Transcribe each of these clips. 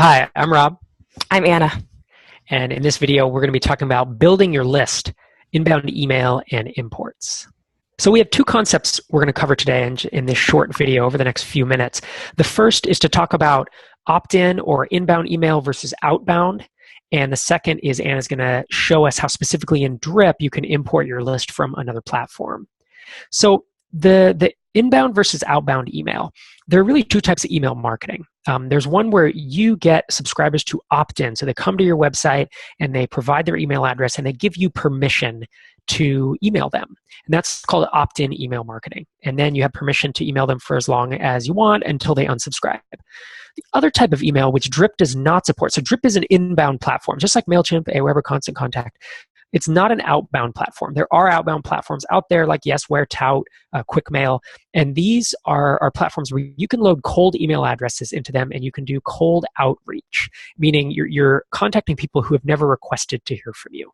Hi, I'm Rob, I'm Anna. and in this video, we're going to be talking about building your list, inbound email, and imports. So we have two concepts we're going to cover today in this short video over the next few minutes. The first is to talk about opt-in or inbound email versus outbound. And the second is Anna's going to show us how specifically in Drip you can import your list from another platform. So the inbound versus outbound email, there are really two types of email marketing. There's one where you get subscribers to opt in. So they come to your website and they provide their email address and they give you permission to email them. And that's called opt-in email marketing. And then you have permission to email them for as long as you want until they unsubscribe. The other type of email, which Drip does not support, so Drip is an inbound platform, just like MailChimp, Aweber, Constant Contact. It's not an outbound platform. There are outbound platforms out there like Yesware, Tout, QuickMail, and these are platforms where you can load cold email addresses into them and you can do cold outreach, meaning you're contacting people who have never requested to hear from you.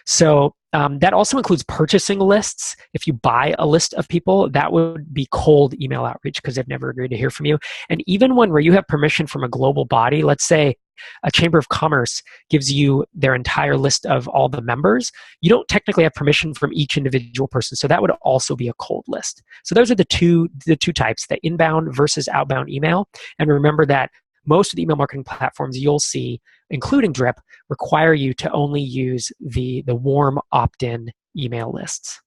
So that also includes purchasing lists. If you buy a list of people, that would be cold email outreach because they've never agreed to hear from you. And even one where you have permission from a global body, let's say a Chamber of Commerce gives you their entire list of all the members, you don't technically have permission from each individual person. So that would also be a cold list. So those are the two types, the inbound versus outbound email. And remember that most of the email marketing platforms you'll see, including Drip, require you to only use the warm opt-in email lists.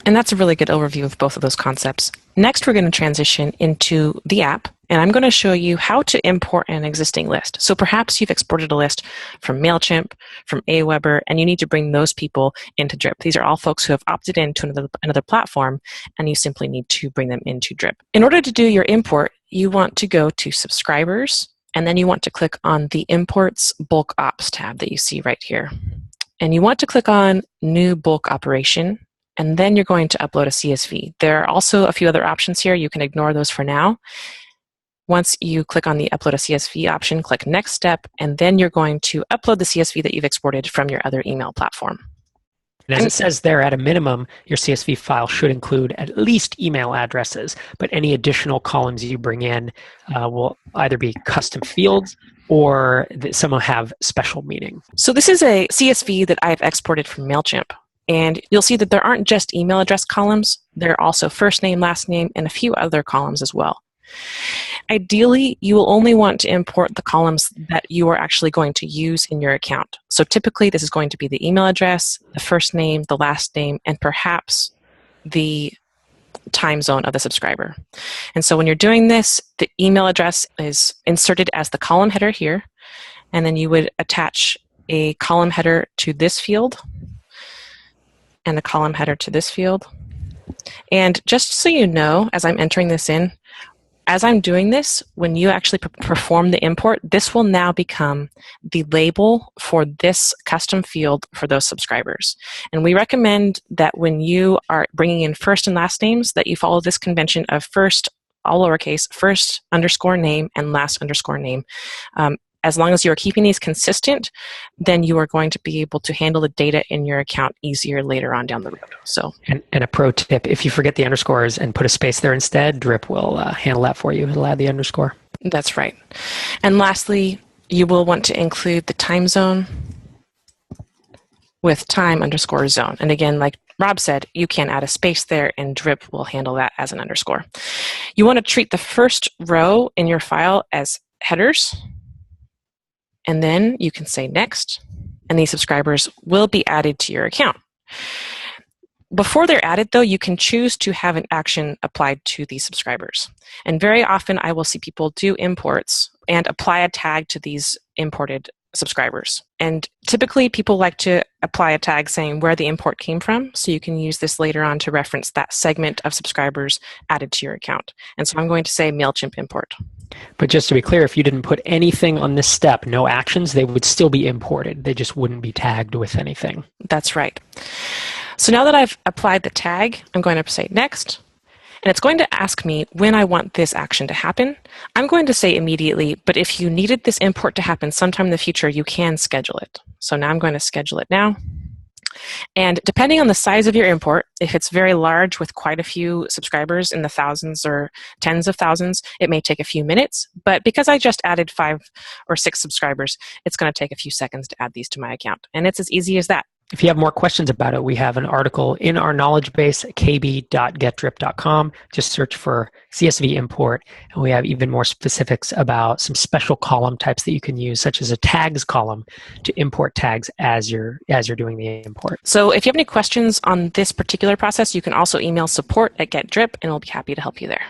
And that's a really good overview of both of those concepts. Next, we're going to transition into the app, and I'm going to show you how to import an existing list. So perhaps you've exported a list from MailChimp, from Aweber, and you need to bring those people into Drip. These are all folks who have opted into another platform, and you simply need to bring them into Drip. In order to do your import, you want to go to Subscribers, and then you want to click on the Imports Bulk Ops tab that you see right here. And you want to click on New Bulk Operation, and then you're going to upload a CSV. There are also a few other options here. You can ignore those for now. Once you click on the Upload a CSV option, click Next Step, and then you're going to upload the CSV that you've exported from your other email platform. And as it says there, at a minimum, your CSV file should include at least email addresses, but any additional columns you bring in will either be custom fields or some will have special meaning. So this is a CSV that I've exported from MailChimp. And you'll see that there aren't just email address columns, there are also first name, last name, and a few other columns as well. Ideally, you will only want to import the columns that you are actually going to use in your account. So typically, this is going to be the email address, the first name, the last name, and perhaps the time zone of the subscriber. And so when you're doing this, the email address is inserted as the column header here, and then you would attach a column header to this field, and a column header to this field. And just so you know, as I'm entering this in, as I'm doing this, when you actually perform the import, this will now become the label for this custom field for those subscribers. And we recommend that when you are bringing in first and last names, that you follow this convention of first, all lowercase, first underscore name and last underscore name. As long as you are keeping these consistent, then you are going to be able to handle the data in your account easier later on down the road. So, and a pro tip, if you forget the underscores and put a space there instead, Drip will handle that for you. It'll add the underscore. That's right. And lastly, you will want to include the time zone with time underscore zone. And again, like Rob said, you can add a space there and Drip will handle that as an underscore. You want to treat the first row in your file as headers. And then you can say next, and these subscribers will be added to your account. Before they're added, though, you can choose to have an action applied to these subscribers. And very often I will see people do imports and apply a tag to these imported subscribers. And typically people like to apply a tag saying where the import came from, so you can use this later on to reference that segment of subscribers added to your account. And so I'm going to say MailChimp import. But just to be clear, if you didn't put anything on this step, no actions, they would still be imported. They just wouldn't be tagged with anything. That's right. So now that I've applied the tag, I'm going to say next. And it's going to ask me when I want this action to happen. I'm going to say immediately, but if you needed this import to happen sometime in the future, you can schedule it. So now I'm going to schedule it now. And depending on the size of your import, if it's very large with quite a few subscribers in the thousands or tens of thousands, it may take a few minutes. But because I just added 5 or 6 subscribers, it's going to take a few seconds to add these to my account. And it's as easy as that. If you have more questions about it, we have an article in our knowledge base at kb.getdrip.com. Just search for CSV import, and we have even more specifics about some special column types that you can use, such as a tags column to import tags as you're doing the import. So if you have any questions on this particular process, you can also email support@getdrip, and we'll be happy to help you there.